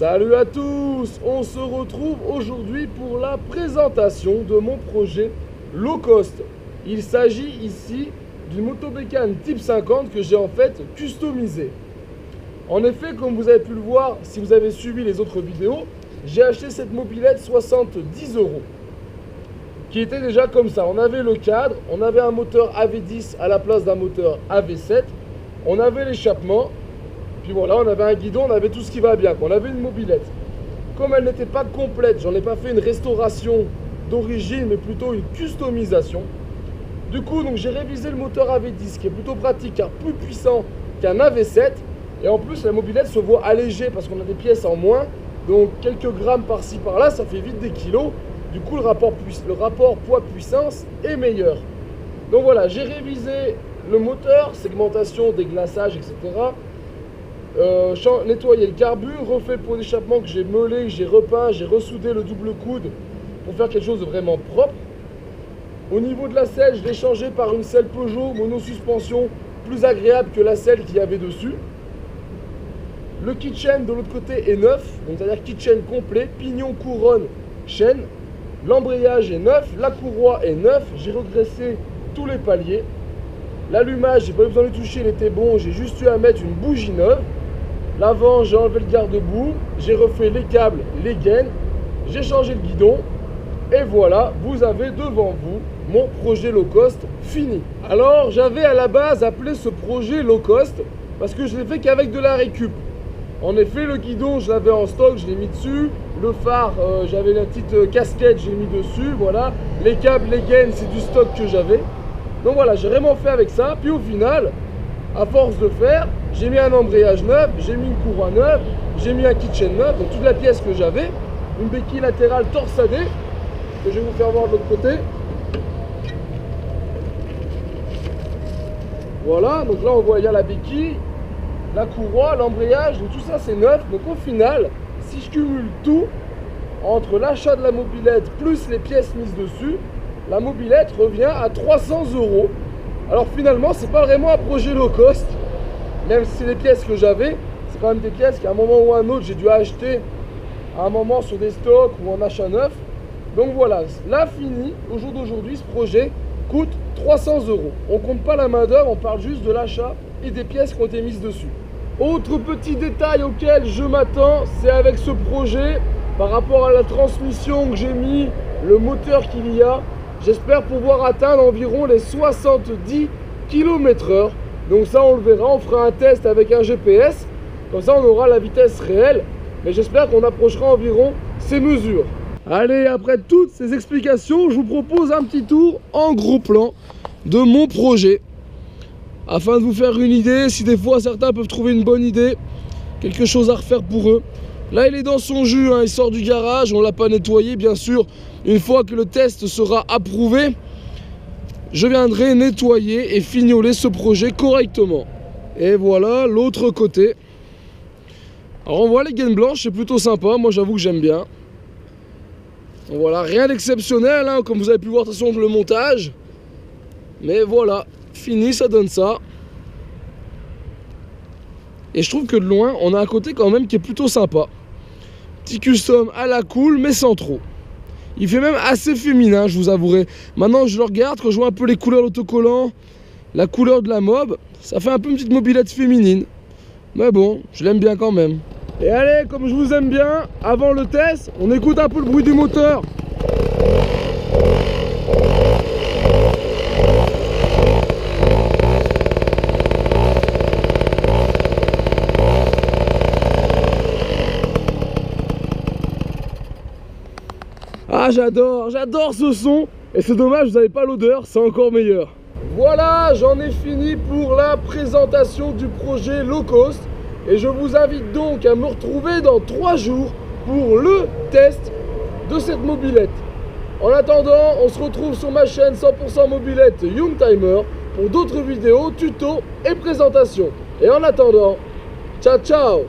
Salut à tous, on se retrouve aujourd'hui pour la présentation de mon projet low cost. Il s'agit ici d'une moto bécane type 50 que j'ai en fait customisée. En effet, comme vous avez pu le voir, si vous avez suivi les autres vidéos, j'ai acheté cette mobilette 70 €, qui était déjà comme ça. On avait le cadre, on avait un moteur AV10 à la place d'un moteur AV7, on avait l'échappement, puis voilà, on avait un guidon, on avait tout ce qui va bien. On avait une mobilette. Comme elle n'était pas complète, j'en ai pas fait une restauration d'origine, mais plutôt une customisation. Du coup, donc j'ai révisé le moteur AV10, qui est plutôt pratique, car plus puissant qu'un AV7. Et en plus, la mobilette se voit allégée parce qu'on a des pièces en moins. Donc quelques grammes par-ci par-là, ça fait vite des kilos. Du coup, le rapport poids-puissance est meilleur. Donc voilà, j'ai révisé le moteur, segmentation, déglaçage, etc. Nettoyer le carbu, refait le pot d'échappement que j'ai meulé, que j'ai repeint, j'ai ressoudé le double coude pour faire quelque chose de vraiment propre. Au niveau de la selle, je l'ai changé par une selle Peugeot monosuspension plus agréable que la selle qu'il y avait dessus. Le kitchen de l'autre côté est neuf, donc c'est-à-dire kitchen complet, pignon, couronne, chaîne. L'embrayage est neuf, la courroie est neuve, j'ai regraissé tous les paliers. L'allumage, j'ai pas eu besoin de le toucher, il était bon, j'ai juste eu à mettre une bougie neuve. L'avant, j'ai enlevé le garde-boue, j'ai refait les câbles, les gaines, j'ai changé le guidon. Et voilà, vous avez devant vous mon projet low cost fini. Alors, j'avais à la base appelé ce projet low cost parce que je l'ai fait qu'avec de la récup. En effet, le guidon, je l'avais en stock, je l'ai mis dessus. Le phare, j'avais la petite casquette, je l'ai mis dessus, voilà. Les câbles, les gaines, c'est du stock que j'avais. Donc voilà, j'ai vraiment fait avec ça. Puis au final, à force de faire, j'ai mis un embrayage neuf, j'ai mis une courroie neuve, j'ai mis un kitchen neuf, donc toute la pièce que j'avais. Une béquille latérale torsadée, que je vais vous faire voir de l'autre côté. Voilà, donc là on voit, il y a la béquille, la courroie, l'embrayage, donc tout ça c'est neuf. Donc au final, si je cumule tout, entre l'achat de la mobilette plus les pièces mises dessus, la mobilette revient à 300 €. Alors finalement, c'est pas vraiment un projet low cost, même si c'est les pièces que j'avais, c'est quand même des pièces qu'à un moment ou à un autre, j'ai dû acheter à un moment sur des stocks ou en achat neuf. Donc voilà, là fini, au jour d'aujourd'hui, ce projet coûte 300 €. On compte pas la main d'œuvre, on parle juste de l'achat et des pièces qui ont été mises dessus. Autre petit détail auquel je m'attends, c'est avec ce projet, par rapport à la transmission que j'ai mis, le moteur qu'il y a, j'espère pouvoir atteindre environ les 70 km/h. Donc ça on le verra, on fera un test avec un GPS, comme ça on aura la vitesse réelle, mais j'espère qu'on approchera environ ces mesures. Allez, après toutes ces explications, je vous propose un petit tour en gros plan de mon projet, afin de vous faire une idée, si des fois certains peuvent trouver une bonne idée, quelque chose à refaire pour eux. Là il est dans son jus, hein, il sort du garage, on ne l'a pas nettoyé bien sûr. Une fois que le test sera approuvé, je viendrai nettoyer et fignoler ce projet correctement. Et voilà l'autre côté. Alors on voit les gaines blanches, c'est plutôt sympa, moi j'avoue que j'aime bien. Voilà, rien d'exceptionnel, hein, comme vous avez pu voir de toute façon le montage. Mais voilà, fini, ça donne ça. Et je trouve que de loin, on a un côté quand même qui est plutôt sympa. Petit custom à la cool, mais sans trop. Il fait même assez féminin, je vous avouerai. Maintenant, je le regarde, quand je vois un peu les couleurs d'autocollant, la couleur de la mob, ça fait un peu une petite mobilette féminine. Mais bon, je l'aime bien quand même. Et allez, comme je vous aime bien, avant le test, on écoute un peu le bruit du moteur. Ah, j'adore ce son. Et c'est dommage, vous n'avez pas l'odeur, c'est encore meilleur. Voilà, j'en ai fini pour la présentation du projet low cost. Et je vous invite donc à me retrouver dans 3 jours pour le test de cette mobilette. En attendant, on se retrouve sur ma chaîne 100% mobilette Youngtimer pour d'autres vidéos, tutos et présentations. Et en attendant, ciao ciao!